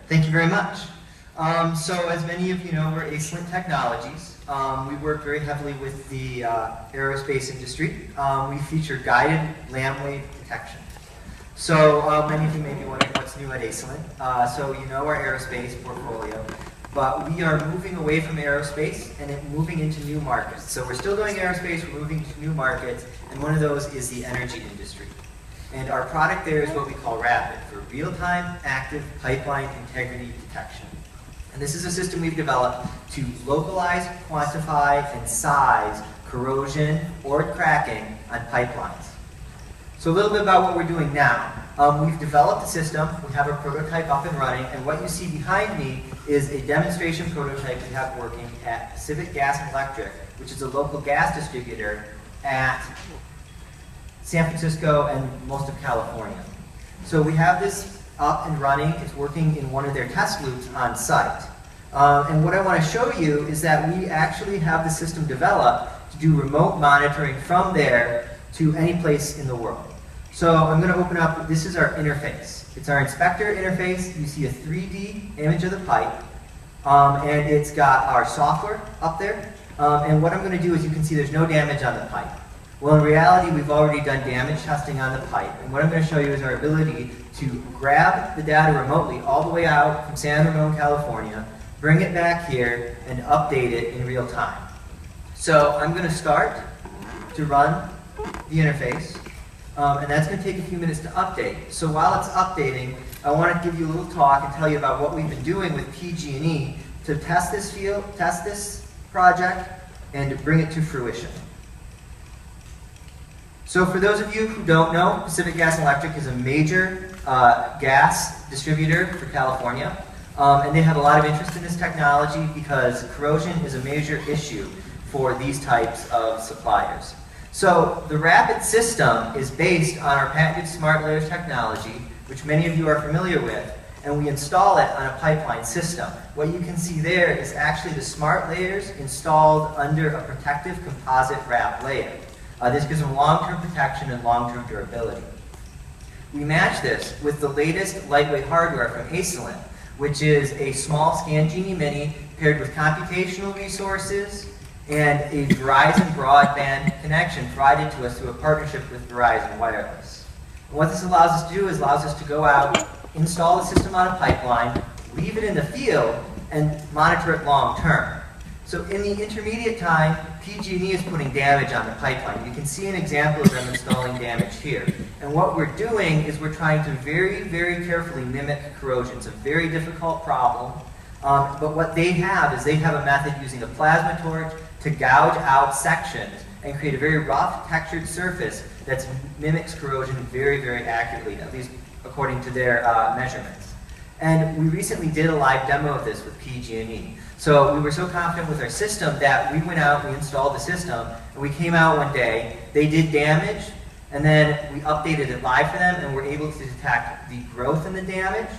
Thank you very much. So as many of you know, we're Acellent Technologies. We work very heavily with the aerospace industry. We feature guided land wave detection. So many of you may be wondering what's new at Acellent. So you know our aerospace portfolio, but we are moving away from aerospace and moving into new markets. So we're still doing aerospace, we're moving to new markets, and one of those is the energy industry. And our product there is what we call RAPID, for real-time active pipeline integrity detection. And this is a system we've developed to localize, quantify, and size corrosion or cracking on pipelines. So a little bit about what we're doing now. We've developed a system, we have a prototype up and running, and what you see behind me is a demonstration prototype we have working at Pacific Gas and Electric, which is a local gas distributor at San Francisco and most of California. So we have this up and running. It's working in one of their test loops on site. And what I want to show you is that we actually have the system developed to do remote monitoring from there to any place in the world. So I'm going to open up, this is our interface. It's our inspector interface. You see a 3D image of the pipe, and it's got our software up there. And what I'm going to do is you can see there's no damage on the pipe. Well, in reality, we've already done damage testing on the pipe, and what I'm going to show you is our ability to grab the data remotely all the way out from San Ramon, California, bring it back here, and update it in real time. So I'm going to start to run the interface, and that's going to take a few minutes to update. So while it's updating, I want to give you a little talk and tell you about what we've been doing with PG&E to test this project, and to bring it to fruition. So for those of you who don't know, Pacific Gas and Electric is a major gas distributor for California. And they have a lot of interest in this technology because corrosion is a major issue for these types of suppliers. So the RAPID system is based on our patented smart layers technology, which many of you are familiar with, and we install it on a pipeline system. What you can see there is actually the smart layers installed under a protective composite wrap layer. This gives them long-term protection and long-term durability. We match this with the latest lightweight hardware from Acellent, which is a small ScanGenie Mini paired with computational resources and a Verizon broadband connection provided to us through a partnership with Verizon Wireless. And what this allows us to do is allows us to go out, install the system on a pipeline, leave it in the field, and monitor it long-term. So in the intermediate time, PG&E is putting damage on the pipeline. You can see an example of them installing damage here. And what we're doing is we're trying to very, very carefully mimic corrosion. It's a very difficult problem. But what they have is they have a method using a plasma torch to gouge out sections and create a very rough, textured surface that mimics corrosion very, very accurately, at least according to their measurements. And we recently did a live demo of this with PG&E. So we were so confident with our system that we went out, we installed the system, and we came out one day, they did damage, and then we updated it live for them, and we're able to detect the growth in the damage.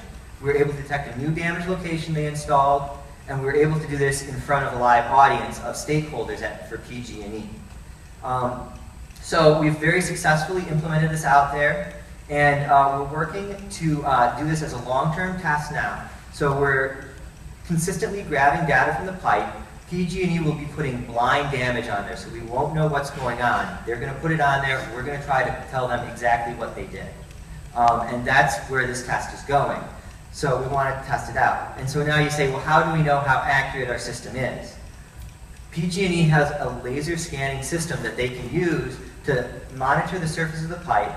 We were able to detect a new damage location they installed, and we were able to do this in front of a live audience of stakeholders for PG&E. So we've very successfully implemented this out there, and we're working to do this as a long-term test now. So we're consistently grabbing data from the pipe. PG&E will be putting blind damage on there, so we won't know what's going on. They're going to put it on there, we're going to try to tell them exactly what they did. And that's where this test is going. So we want to test it out. And so now you say, well, how do we know how accurate our system is? PG&E has a laser scanning system that they can use to monitor the surface of the pipe,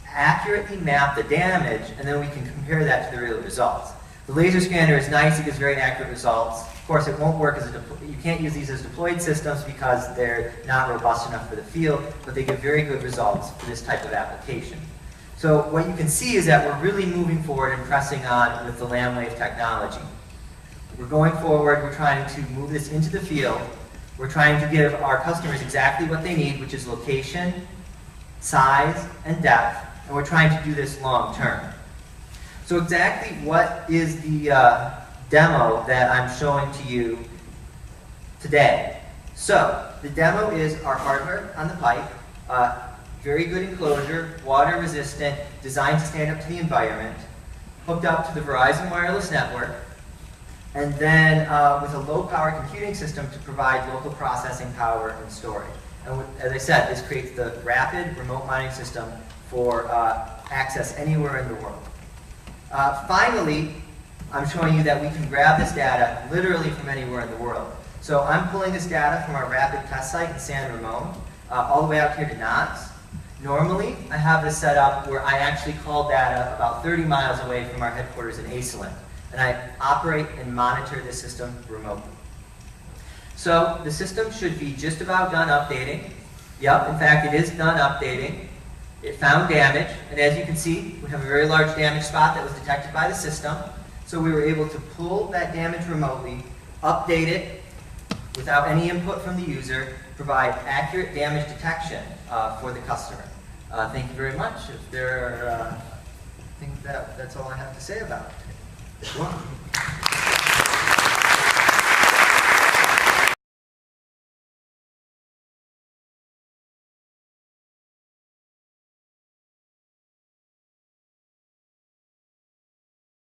accurately map the damage, and then we can compare that to the real results. The laser scanner is nice, it gives very accurate results. Of course, it won't work as you can't use these as deployed systems because they're not robust enough for the field, but they give very good results for this type of application. So what you can see is that we're really moving forward and pressing on with the land wave technology. We're going forward, we're trying to move this into the field. We're trying to give our customers exactly what they need, which is location, size, and depth, and we're trying to do this long term. So exactly what is the demo that I'm showing to you today? So the demo is our hardware on the pipe, very good enclosure, water resistant, designed to stand up to the environment. hooked up to the Verizon wireless network, and then with a low-power computing system to provide local processing power and storage. And as I said, this creates the rapid remote mining system for access anywhere in the world. Finally, I'm showing you that we can grab this data literally from anywhere in the world. So I'm pulling this data from our rapid test site in San Ramon, all the way out here to Knox. Normally, I have this set up where I actually call data about 30 miles away from our headquarters in Acellent, and I operate and monitor the system remotely. So the system should be just about done updating. Yep, in fact, it is done updating. It found damage, and as you can see, we have a very large damage spot that was detected by the system. So we were able to pull that damage remotely, update it without any input from the user, provide accurate damage detection for the customer. Thank you very much. If there are, I think that's all I have to say about it. Wow.